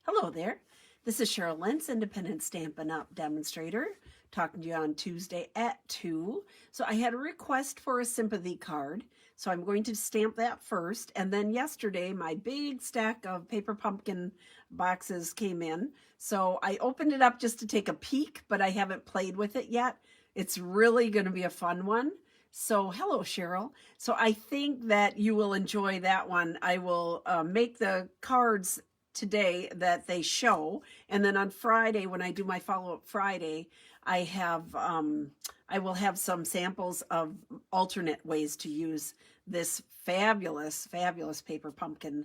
Hello there. This is Cheryl Lentz, Independent Stampin' Up! Demonstrator, talking to you on Tuesday at 2. So I had a request for a sympathy card, so I'm going to stamp that first. And then yesterday, my big stack of paper pumpkin boxes came in. So I opened it up just to take a peek, but I haven't played with it yet. It's really going to be a fun one. So hello, Cheryl. So I think that you will enjoy that one. I will make the cards today that they show, and then on Friday when I do my follow-up Friday, I will have some samples of alternate ways to use this fabulous paper pumpkin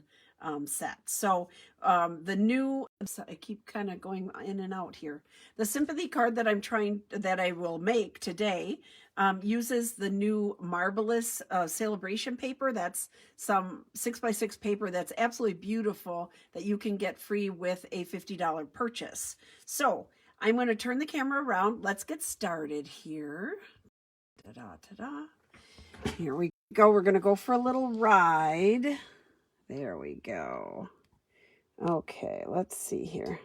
set. So I keep kind of going in and out here. The sympathy card that I will make today uses the new Marvelous celebration paper. That's some 6x6 paper that's absolutely beautiful that you can get free with a $50 purchase. So I'm going to turn the camera around. Let's get started here. Ta-da, ta-da. Here we go. We're going to go for a little ride. There we go. Okay, let's see here.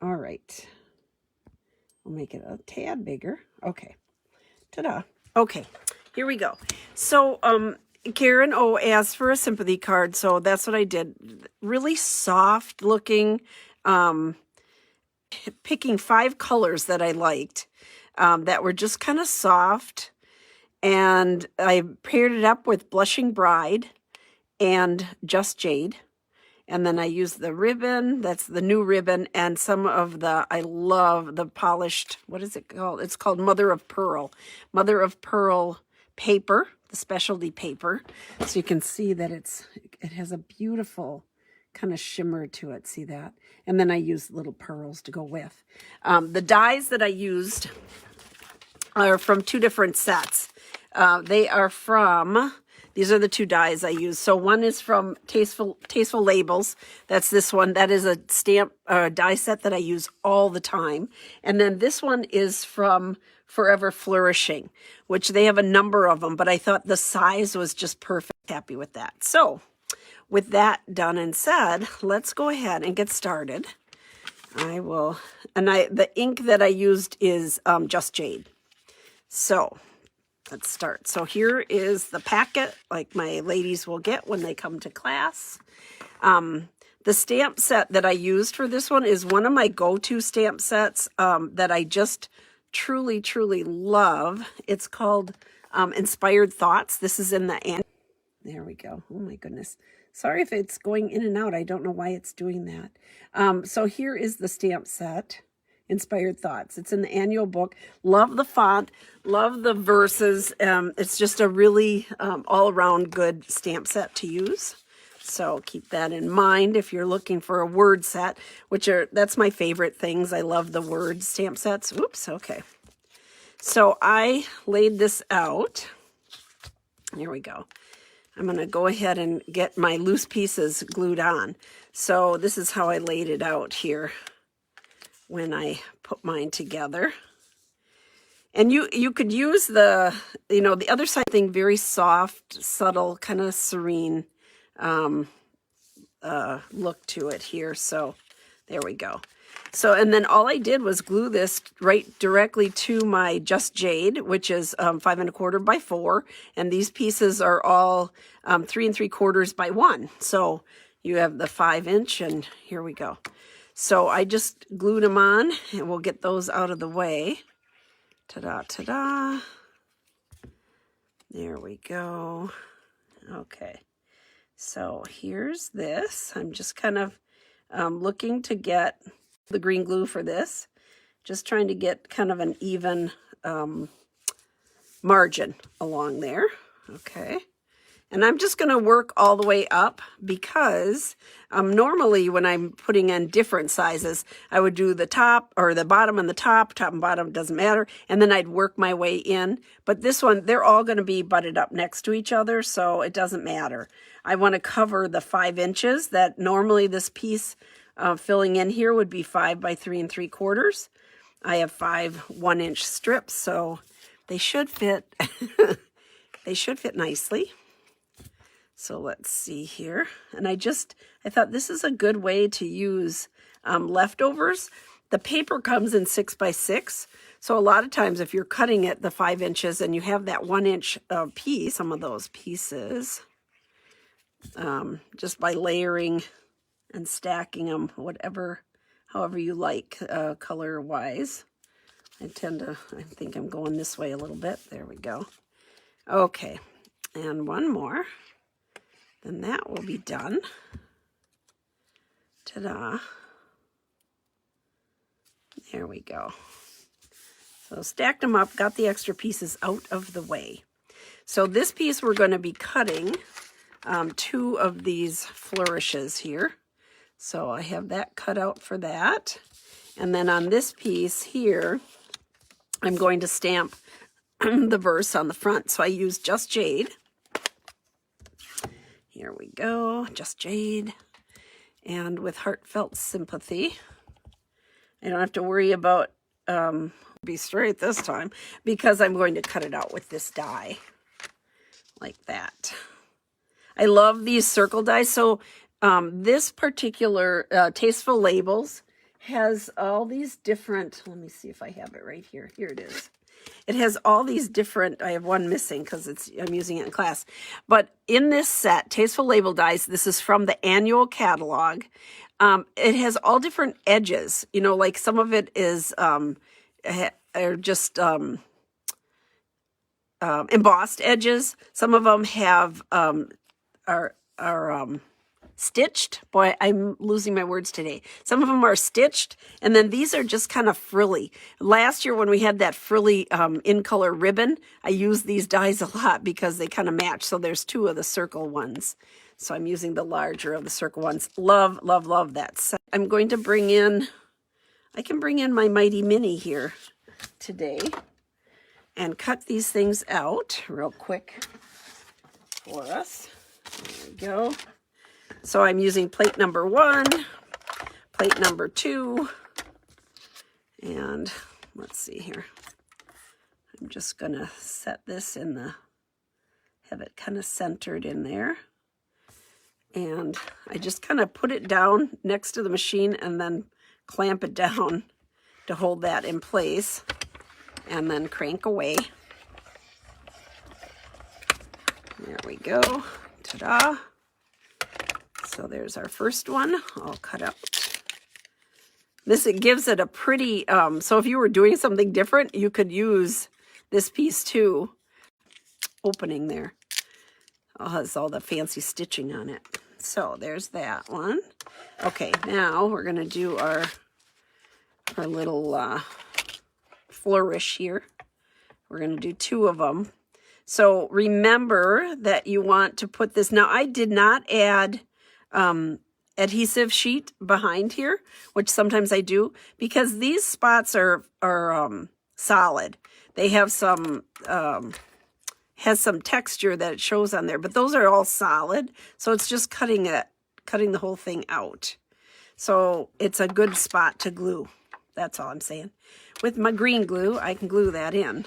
All right. We'll make it a tad bigger. Okay. Ta-da. Okay, here we go. So Karen O asked for a sympathy card, so that's what I did. Really soft looking, picking 5 colors that I liked that were just kind of soft. And I paired it up with Blushing Bride and Just Jade. And then I used the ribbon, that's the new ribbon, and some of I love the polished, what is it called? It's called Mother of Pearl paper, the specialty paper. So you can see that it has a beautiful kind of shimmer to it, see that? And then I used little pearls to go with. The dies that I used are from 2 different sets. These are the 2 dies I use. So one is from Tasteful Labels. That's this one. That is a stamp die set that I use all the time. And then this one is from Forever Flourishing, which they have a number of them, but I thought the size was just perfect. Happy with that. So with that done and said, let's go ahead and get started. The ink that I used is Just Jade. So let's start. So here is the packet like my ladies will get when they come to class. The stamp set that I used for this one is one of my go-to stamp sets that I just truly, truly love. It's called Inspired Thoughts. This is in the there we go. Oh my goodness. Sorry if it's going in and out. I don't know why it's doing that. So here is the stamp set. Inspired Thoughts. It's in the annual book. Love the font, love the verses. It's just a really all-around good stamp set to use. So keep that in mind if you're looking for a word set, that's my favorite things. I love the word stamp sets. Oops, okay. So I laid this out. Here we go. I'm going to go ahead and get my loose pieces glued on. So this is how I laid it out here when I put mine together. And you could use the other side thing, very soft, subtle, kind of serene look to it here. So there we go. So, and then all I did was glue this right directly to my Just Jade, which is 5 1/4 by 4. And these pieces are all 3 3/4 by 1. So you have the 5-inch, and here we go. So I just glued them on, and we'll get those out of the way. Ta-da, ta-da. There we go. Okay. So here's this. I'm just kind of looking to get the green glue for this. Just trying to get kind of an even margin along there. Okay. And I'm just going to work all the way up because normally when I'm putting in different sizes, I would do the top or the bottom and the top and bottom, doesn't matter. And then I'd work my way in. But this one, they're all going to be butted up next to each other, so it doesn't matter. I want to cover the 5 inches that normally this piece filling in here would be 5 by 3 3/4. I have 5 1-inch strips, so they should fit. They should fit nicely. So let's see here. And I thought this is a good way to use leftovers. The paper comes in 6x6. So a lot of times if you're cutting it the 5 inches and you have that 1 inch piece, some of those pieces, just by layering and stacking them, however you like, color wise. I think I'm going this way a little bit. There we go. Okay, and one more. Then that will be done. Ta-da. There we go. So stacked them up, got the extra pieces out of the way. So this piece we're going to be cutting 2 of these flourishes here. So I have that cut out for that. And then on this piece here, I'm going to stamp the verse on the front. So I use Just Jade. Here we go, Just Jade. And with Heartfelt Sympathy. I don't have to worry about be straight this time because I'm going to cut it out with this die like that. I love these circle dies. So this particular Tasteful Labels has all these different, let me see if I have it right here. Here it is. It has all these different, I have one missing because I'm using it in class. But in this set, Tasteful Label dies, this is from the annual catalog. It has all different edges. You know, like some of it is are just embossed edges. Some of them have are stitched. Boy, I'm losing my words today. Some of them are stitched, and then these are just kind of frilly. Last year when we had that frilly in color ribbon, I used these dies a lot because they kind of match. So there's 2 of the circle ones. So I'm using the larger of the circle ones. Love, love, love that. So I'm going to bring in, I can bring in my Mighty Mini here today and cut these things out real quick for us. There we go. So I'm using plate number 1, plate number 2, and let's see here. I'm just gonna set this in have it kind of centered in there. And I just kind of put it down next to the machine and then clamp it down to hold that in place and then crank away. There we go. Ta-da. So there's our first one all cut out. It gives it a pretty, so if you were doing something different, you could use this piece too. Opening there. It has all the fancy stitching on it. So there's that one. Okay, now we're going to do our little flourish here. We're going to do 2 of them. So remember that you want to put this. Now I did not add adhesive sheet behind here, which sometimes I do, because these spots are solid. They have some has some texture that it shows on there, but those are all solid. So it's just cutting the whole thing out. So it's a good spot to glue. That's all I'm saying. With my green glue, I can glue that in.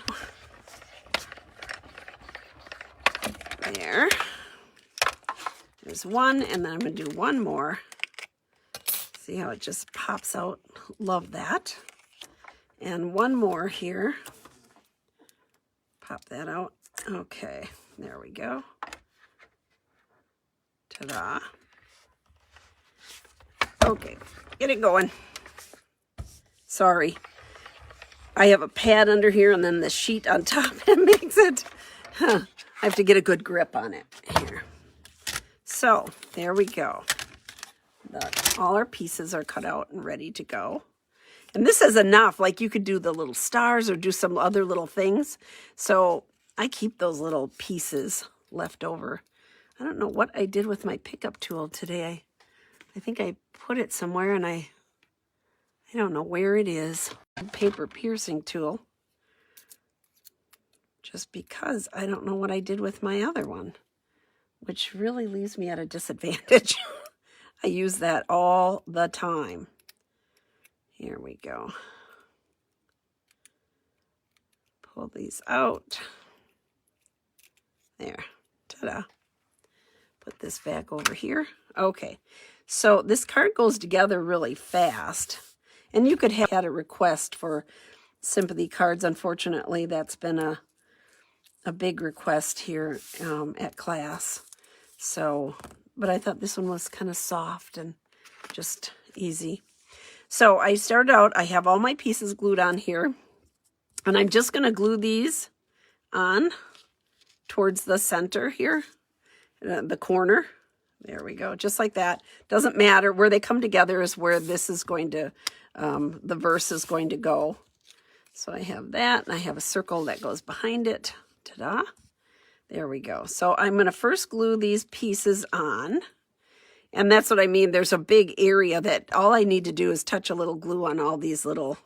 There. There's one, and then I'm going to do one more. See how it just pops out? Love that. And one more here. Pop that out. Okay, there we go. Ta-da. Okay, get it going. Sorry. I have a pad under here and then the sheet on top. It makes it, I have to get a good grip on it here. So, there we go. All our pieces are cut out and ready to go. And this is enough. Like you could do the little stars or do some other little things. So I keep those little pieces left over. I don't know what I did with my pickup tool today. I think I put it somewhere and I don't know where it is. Paper piercing tool. Just because I don't know what I did with my other one, which really leaves me at a disadvantage. I use that all the time. Here we go. Pull these out. There. Ta-da. Put this back over here. Okay, so this card goes together really fast. And you could have had a request for sympathy cards. Unfortunately, that's been a big request here at class. So, but I thought this one was kind of soft and just easy. So I started out, I have all my pieces glued on here. And I'm just going to glue these on towards the center here, the corner. There we go, just like that. Doesn't matter. Where they come together is where this is going to, the verse is going to go. So I have that, and I have a circle that goes behind it. Ta-da. There we go. So I'm going to first glue these pieces on. And that's what I mean. There's a big area that all I need to do is touch a little glue on all these little,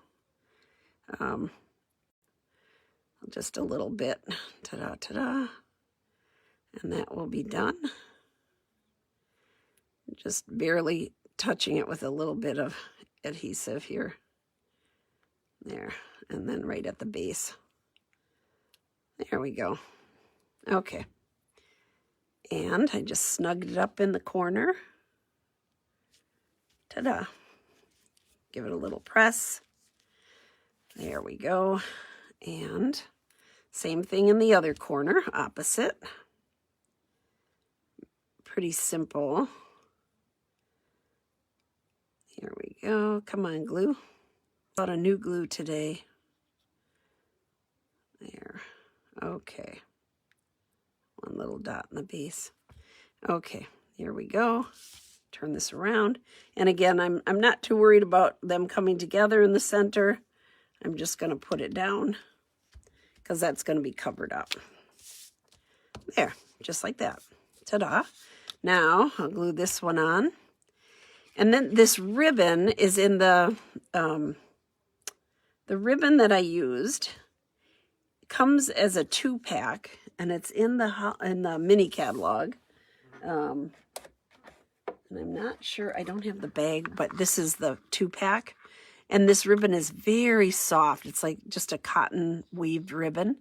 just a little bit. Ta-da, ta-da. And that will be done. Just barely touching it with a little bit of adhesive here. There. And then right at the base. There we go. Okay. And I just snugged it up in the corner. Ta-da. Give it a little press. There we go. And same thing in the other corner, opposite. Pretty simple. Here we go. Come on, glue. Bought a new glue today. There. Okay. One little dot in the base. Okay, here we go. Turn this around. And again, I'm not too worried about them coming together in the center. I'm just going to put it down because that's going to be covered up. There, just like that. Ta-da. Now, I'll glue this one on. And then this ribbon is in the ribbon that I used. Comes as a 2-pack, and it's in the mini catalog. And I'm not sure, I don't have the bag, but this is the 2-pack. And this ribbon is very soft. It's like just a cotton weaved ribbon.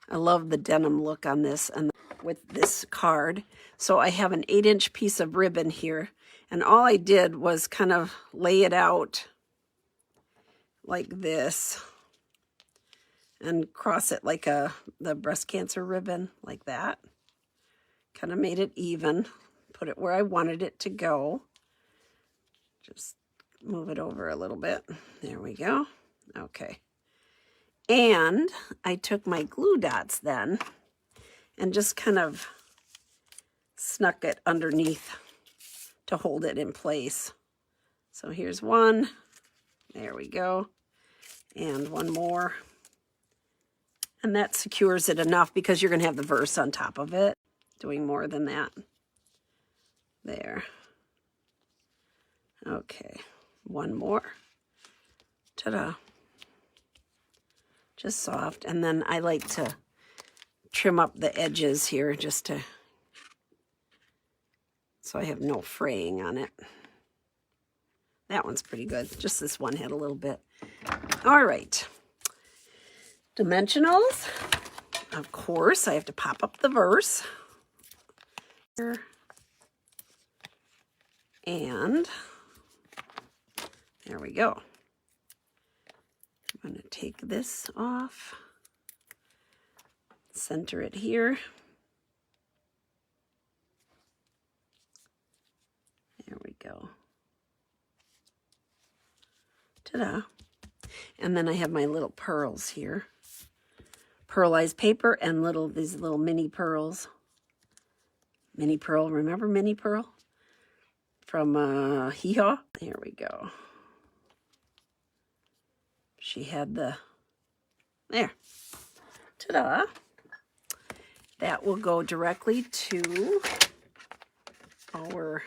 I love the denim look on this and with this card. So I have an 8-inch piece of ribbon here. And all I did was kind of lay it out like this. And cross it like the breast cancer ribbon, like that. Kind of made it even. Put it where I wanted it to go. Just move it over a little bit. There we go. Okay. And I took my glue dots then and just kind of snuck it underneath to hold it in place. So here's one. There we go. And one more. And that secures it enough because you're going to have the verse on top of it. Doing more than that. There. Okay. One more. Ta-da. Just soft. And then I like to trim up the edges here just to, so I have no fraying on it. That one's pretty good. Just this one had a little bit. All right. Dimensionals. Of course, I have to pop up the verse. And there we go. I'm going to take this off. Center it here. There we go. Ta-da. And then I have my little pearls here. Pearlized paper and these little mini pearls. Mini Pearl, remember Mini Pearl? From Hee Haw? Here we go. She had the, there. Ta-da. That will go directly to our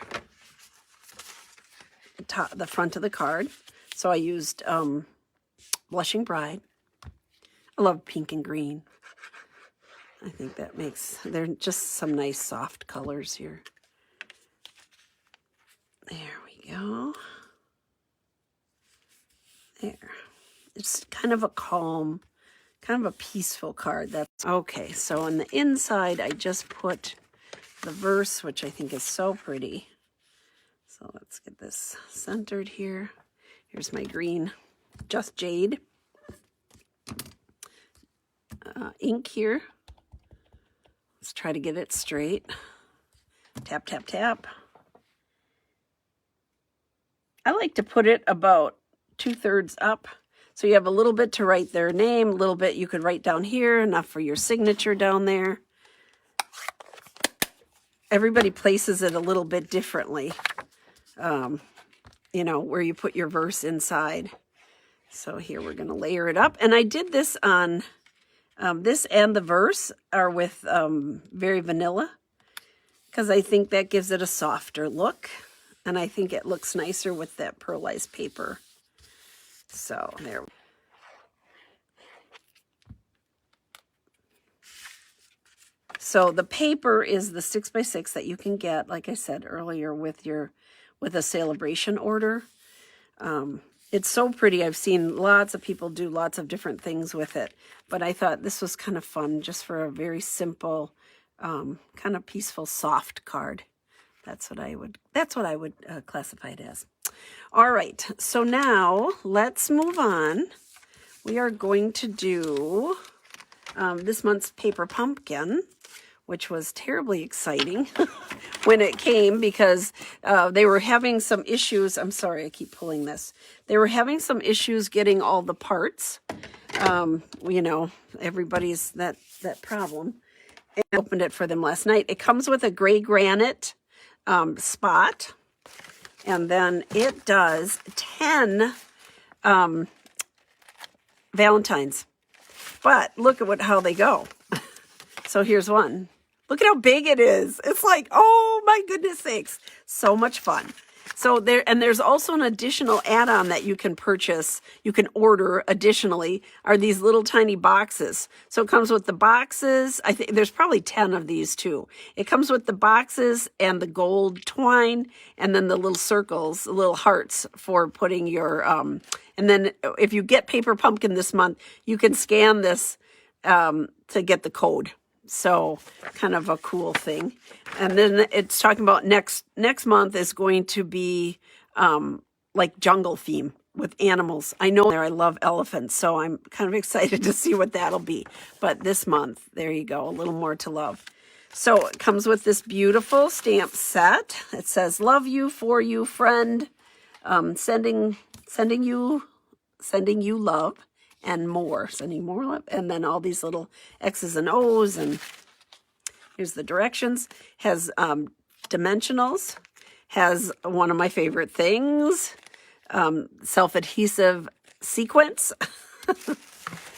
the front of the card. So I used Blushing Bride. I love pink and green. I think that makes, they're just some nice soft colors here. There we go. There. It's kind of a calm, kind of a peaceful card. That's okay. So on the inside, I just put the verse, which I think is so pretty. So let's get this centered here. Here's my green Just Jade ink here. Let's try to get it straight. Tap, tap, tap. I like to put it about 2/3 up. So you have a little bit to write their name, a little bit you could write down here, enough for your signature down there. Everybody places it a little bit differently, you know, where you put your verse inside. So here we're going to layer it up. And I did this on, this and the verse are with very vanilla, because I think that gives it a softer look. And I think it looks nicer with that pearlized paper. So there. So the paper is the 6x6 that you can get, like I said earlier, with a celebration order. It's so pretty. I've seen lots of people do lots of different things with it, but I thought this was kind of fun just for a very simple, kind of peaceful, soft card. That's what I would classify it as. All right, so now let's move on. We are going to do this month's Paper Pumpkin, which was terribly exciting when it came, because they were having some issues. I'm sorry, I keep pulling this. They were having some issues getting all the parts. You know, everybody's that problem. And I opened it for them last night. It comes with a gray granite spot, and then it does 10 Valentines. But look at how they go. So here's one. Look at how big it is. It's like, oh my goodness sakes, so much fun. So there's also an additional add-on that you can purchase, you can order additionally, are these little tiny boxes. So it comes with the boxes. I think there's probably 10 of these too. It comes with the boxes and the gold twine, and then the little circles, the little hearts for putting your, and then if you get Paper Pumpkin this month, you can scan this to get the code. So kind of a cool thing. And then it's talking about next month is going to be like jungle theme with animals. I know I love elephants, so I'm kind of excited to see what that'll be. But this month, there you go, a little more to love. So it comes with this beautiful stamp set. It says, love you, for you, friend, sending you love. And more, sending more love, and then all these little X's and O's, and here's the directions. Has dimensionals, has one of my favorite things, self-adhesive sequence.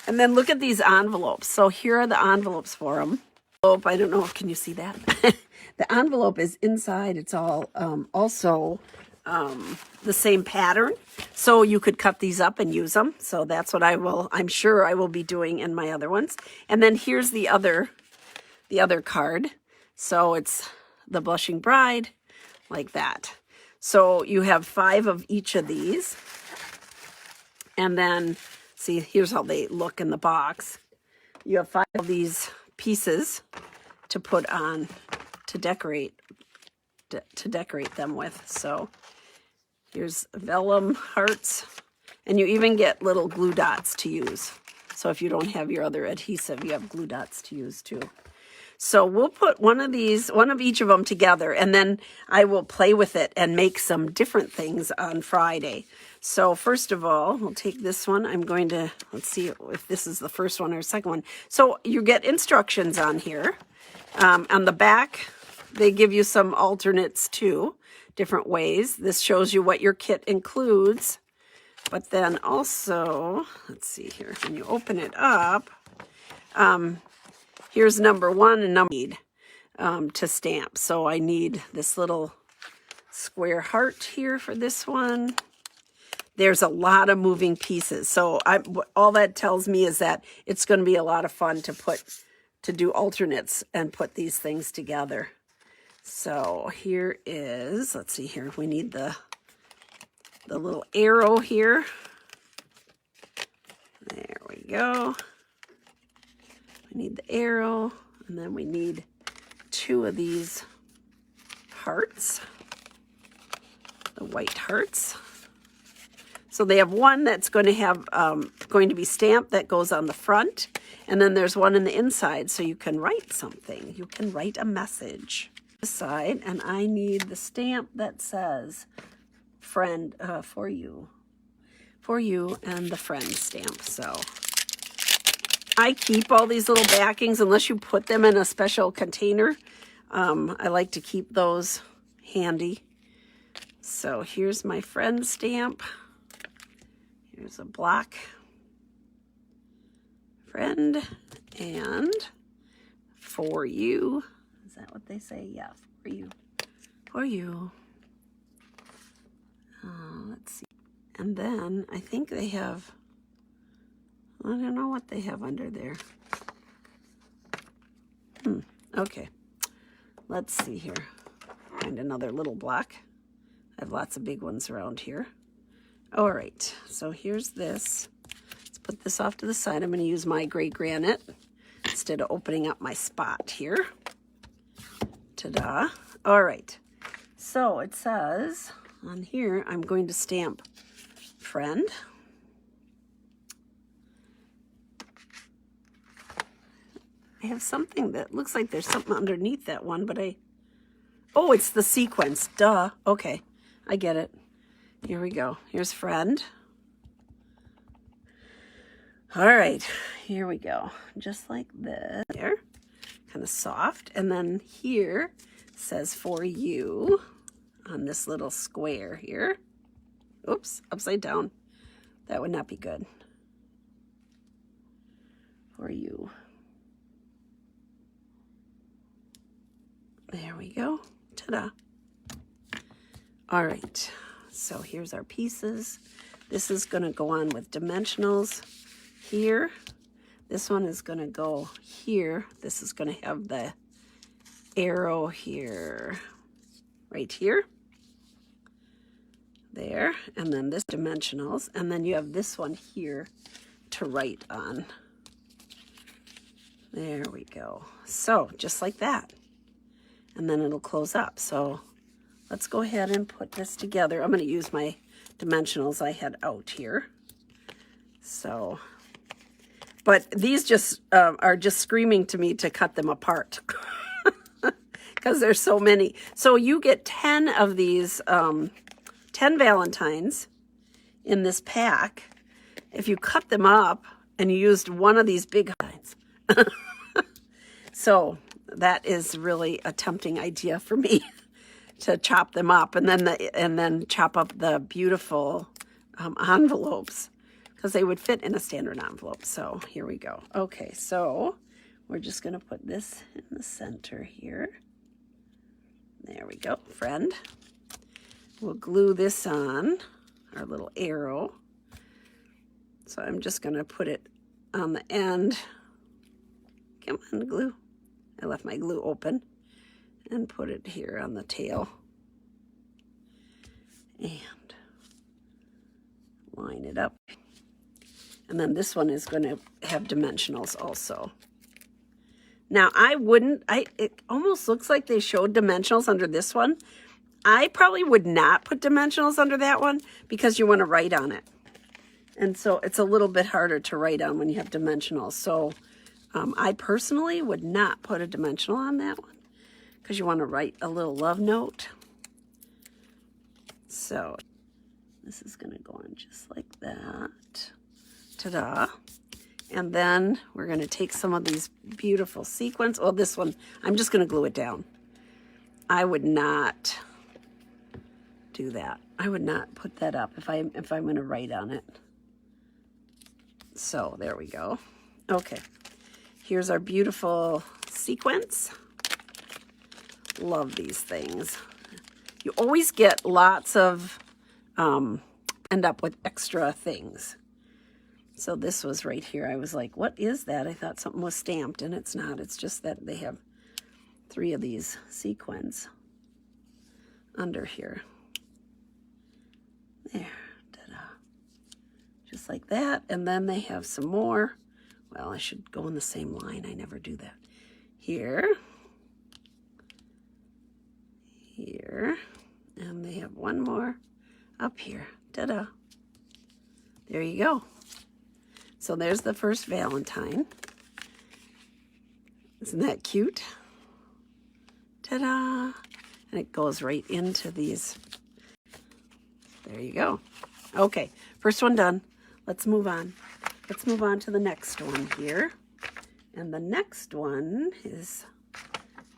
And then look at these envelopes. So here are the envelopes for them. I don't know, can you see that? The envelope is inside. It's all also the same pattern, so you could cut these up and use them. So that's what I'm sure I will be doing in my other ones. And then here's the other card. So it's the Blushing Bride, like that. So you have 5 of each of these. And then, see, here's how they look in the box. You have 5 of these pieces to put on to decorate them with. So here's vellum hearts, and you even get little glue dots to use. So if you don't have your other adhesive, you have glue dots to use too. So we'll put one of each of them together, and then I will play with it and make some different things on Friday. So first of all, we'll take this one. I'm going to, let's see if this is the first one or second one. So you get instructions on here. On the back, they give you some alternates too, different ways. This shows you what your kit includes. But then also, let's see here, when you open it up, here's number 1 and number 8 to stamp. So I need this little square heart here for this one. There's a lot of moving pieces. So all that tells me is that it's going to be a lot of fun to do alternates and put these things together. So here is, let's see here, we need the little arrow here. There we go. We need the arrow, and then we need 2 of these hearts. The white hearts. So they have one that's going to have going to be stamped that goes on the front, and then there's one in the inside, so you can write something. You can write a message. This side, and I need the stamp that says "friend" for you, and the friend stamp. So I keep all these little backings unless you put them in a special container. I like to keep those handy. So here's my friend stamp. Here's a block friend and for you. Is that what they say? Yeah, for you. For you. Let's see. And then I think they have, I don't know what they have under there. Okay. Let's see here. Find another little block. I have lots of big ones around here. All right, so here's this. Let's put this off to the side. I'm going to use my gray granite instead of opening up my spot here. Ta-da. All right, so it says on here, I'm going to stamp friend. I have something that looks like there's something underneath that one, but oh, it's the sequence. Duh. Okay, I get it. Here we go. Here's friend. All right, here we go. Just like this. There. Kind of soft. And then here says for you on this little square here. Oops, upside down. That would not be good. For you. There we go. Ta-da. All right. So here's our pieces. This is going to go on with dimensionals here. This one is going to go here. This is going to have the arrow here, right here, there, and then this dimensionals, and then you have this one here to write on. There we go. So just like that, and then it'll close up. So let's go ahead and put this together. I'm going to use my dimensionals I had out here. So, but these just are just screaming to me to cut them apart because there's so many. So you get 10 of these, 10 Valentines in this pack. If you cut them up and you used one of these big lines. So that is really a tempting idea for me. To chop them up and then chop up the beautiful envelopes because they would fit in a standard envelope. So here we go. Okay, so we're just going to put this in the center here. There we go, friend. We'll glue this on our little arrow. So I'm just going to put it on the end. Come on, glue. I left my glue open. And put it here on the tail. And line it up. And then this one is going to have dimensionals also. Now it almost looks like they showed dimensionals under this one. I probably would not put dimensionals under that one because you want to write on it. And so it's a little bit harder to write on when you have dimensionals. So I personally would not put a dimensional on that one, because you want to write a little love note. So this is going to go on just like that. Ta-da. And then we're going to take some of these beautiful sequins. Well, this one, I'm just going to glue it down. I would not do that. I would not put that up if I'm going to write on it. So there we go. Okay. Here's our beautiful sequins. Love these things. You always get lots of, end up with extra things. So this was right here. I was like, what is that? I thought something was stamped, and it's not. It's just that they have 3 of these sequins under here. There, ta-da. Just like that. And then they have some more. Well, I should go in the same line. I never do that. Here. here. And they have one more up here. Ta-da. There you go. So there's the first Valentine. Isn't that cute? Ta-da. And it goes right into these. There you go. Okay, first one done. Let's move on. Let's move on to the next one here. And the next one is,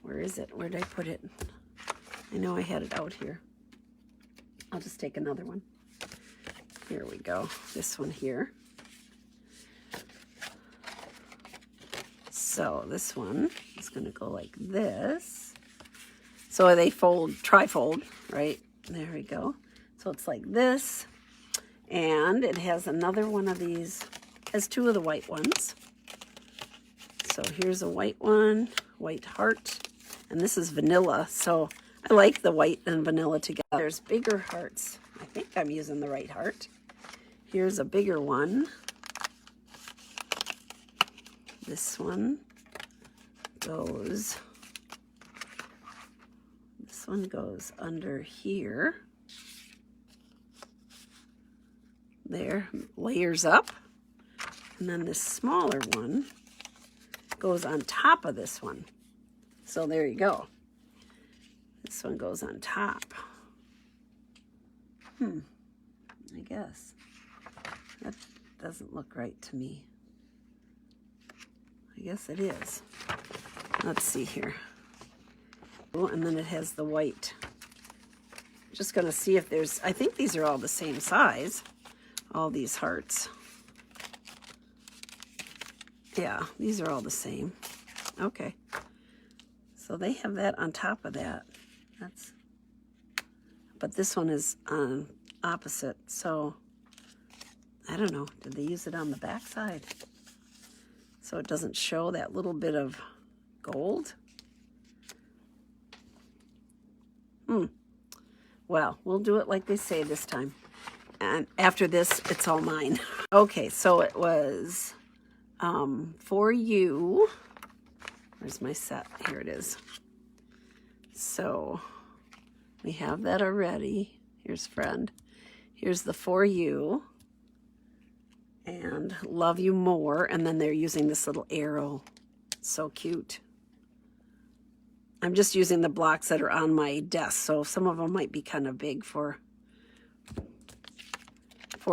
where is it? Where did I put it? I know I had it out here. I'll just take another one. Here we go. This one here. So this one is going to go like this. So they fold, trifold, right? There we go. So it's like this. And it has another one of these, has two of the white ones. So here's a white one, white heart, and this is vanilla. So I like the white and vanilla together. There's bigger hearts. I think I'm using the right heart. Here's a bigger one. This one goes, this one goes under here. There, layers up. And then this smaller one goes on top of this one. So there you go. This one goes on top. I guess. That doesn't look right to me. I guess it is. Let's see here. Oh, and then it has the white. Just gonna see if there's, I think these are all the same size. All these hearts. Yeah, these are all the same. Okay. So they have that on top of that. That's, but this one is on opposite. So I don't know. Did they use it on the back side? So it doesn't show that little bit of gold? Well, we'll do it like they say this time. And after this, it's all mine. Okay, so it was For You. Where's my set? Here it is. So we have that already. Here's Friend. Here's the For You. And Love You More. And then they're using this little arrow. So cute. I'm just using the blocks that are on my desk. So some of them might be kind of big for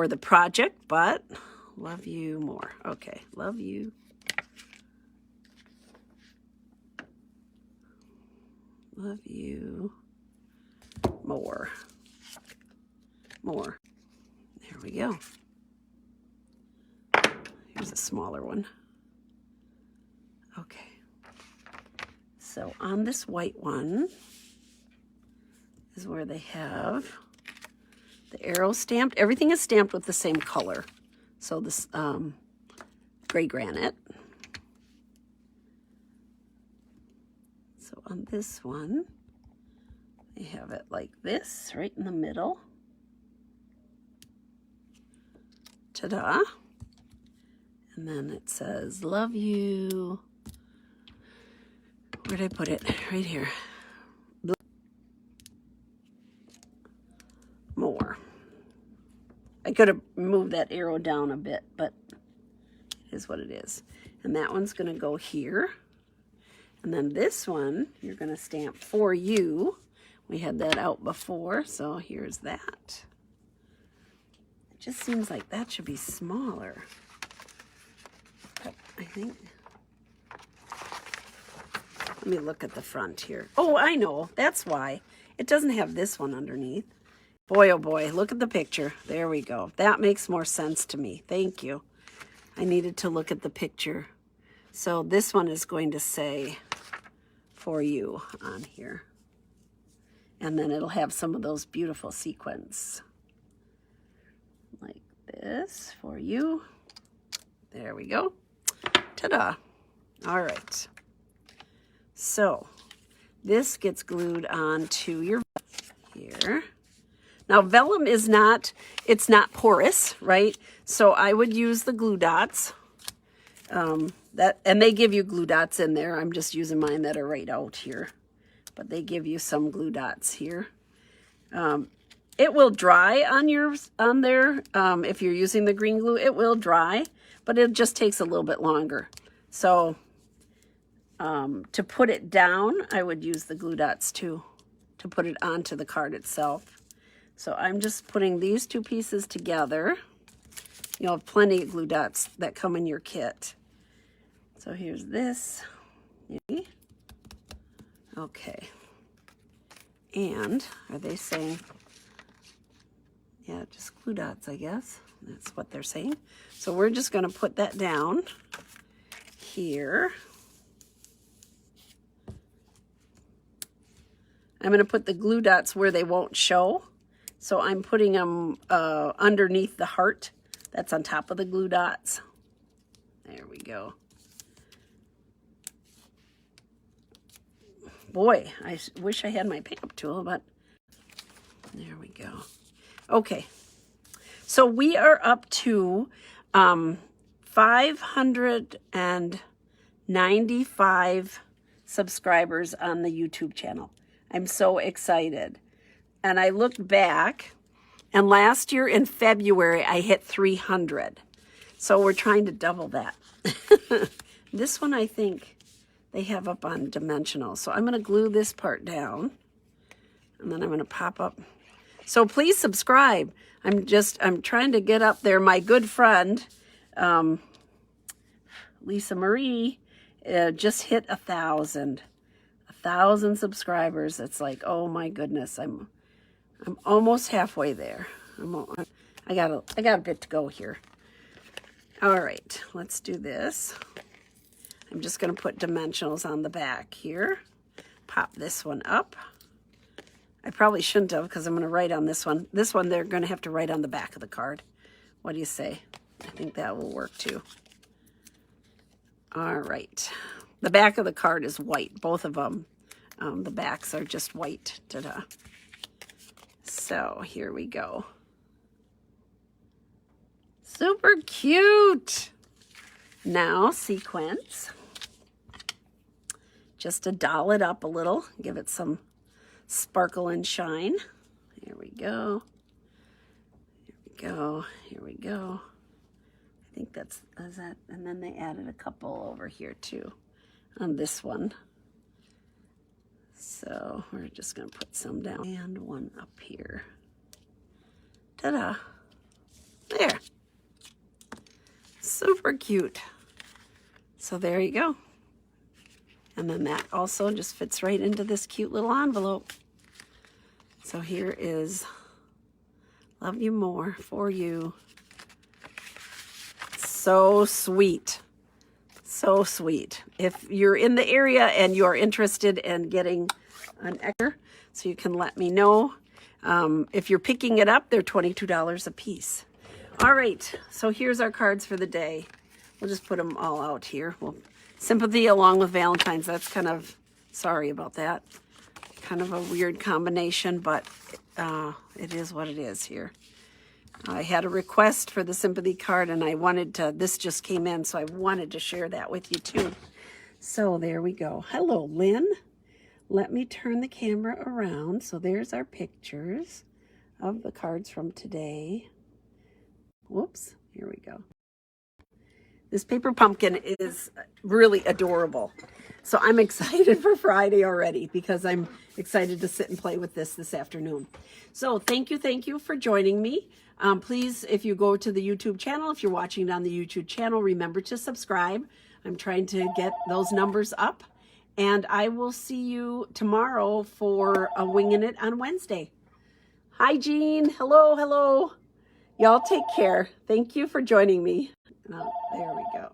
the project, but Love You More. Okay, Love You. Love You More. More. There we go. Here's a smaller one. Okay. So on this white one is where they have the arrow stamped. Everything is stamped with the same color. So this gray granite. So on this one, they have it like this, right in the middle. Ta-da. And then it says, Love You. Where'd I put it? Right here. More. I could have moved that arrow down a bit, but it is what it is. And that one's going to go here. And then this one, you're going to stamp For You. We had that out before, so here's that. It just seems like that should be smaller. But I think... Let me look at the front here. Oh, I know. That's why. It doesn't have this one underneath. Boy, oh boy, look at the picture. There we go. That makes more sense to me. Thank you. I needed to look at the picture. So this one is going to say For You on here. And then it'll have some of those beautiful sequins. Like this, For You. There we go. Ta-da. All right. So this gets glued onto your here. Now vellum is not, it's not porous, right? So I would use the glue dots. And they give you glue dots in there. I'm just using mine that are right out here. But they give you some glue dots here. It will dry on there. If you're using the green glue, it will dry, but it just takes a little bit longer. So to put it down, I would use the glue dots too, to put it onto the card itself. So I'm just putting these two pieces together. You'll have plenty of glue dots that come in your kit. So here's this. Okay. And are they saying, yeah, just glue dots, I guess. That's what they're saying. So we're just going to put that down here. I'm going to put the glue dots where they won't show. So I'm putting them underneath the heart that's on top of the glue dots. There we go. Boy, I wish I had my pick-up tool, but there we go. Okay, so we are up to 595 subscribers on the YouTube channel. I'm so excited. And I looked back, and last year in February, I hit 300. So we're trying to double that. This one, I think they have up on dimensional. So I'm going to glue this part down, and then I'm going to pop up. So please subscribe. I'm trying to get up there. My good friend, Lisa Marie, just hit 1,000 subscribers. It's like, oh my goodness, I'm almost halfway there. I got a bit to go here. All right, let's do this. I'm just going to put dimensionals on the back here. Pop this one up. I probably shouldn't have, because I'm going to write on this one. This one they're going to have to write on the back of the card. What do you say? I think that will work too. All right. The back of the card is white, both of them. The backs are just white. Ta-da. So here we go. Super cute. Now sequence. Just to doll it up a little, give it some sparkle and shine. Here we go. Here we go. Here we go. I think is that, and then they added a couple over here too on this one. So we're just going to put some down and one up here. Ta-da. There. Super cute. So there you go. And then that also just fits right into this cute little envelope. So here is Love You More for you. So sweet. So sweet. If you're in the area and you're interested in getting an extra, so you can let me know. If you're picking it up, they're $22 a piece. All right, so here's our cards for the day. We'll just put them all out here. Sympathy along with Valentine's. That's kind of, sorry about that. Kind of a weird combination, but it is what it is here. I had a request for the Sympathy card, and I wanted to, this just came in, so I wanted to share that with you too. So there we go. Hello, Lynn. Let me turn the camera around. So there's our pictures of the cards from today. Whoops, here we go. This paper pumpkin is really adorable. So I'm excited for Friday already because I'm excited to sit and play with this afternoon. So thank you for joining me. Please, if you go to the YouTube channel, if you're watching it on the YouTube channel, remember to subscribe. I'm trying to get those numbers up. And I will see you tomorrow for a Winging It on Wednesday. Hi, Jean. Hello, hello. Y'all take care. Thank you for joining me. There we go.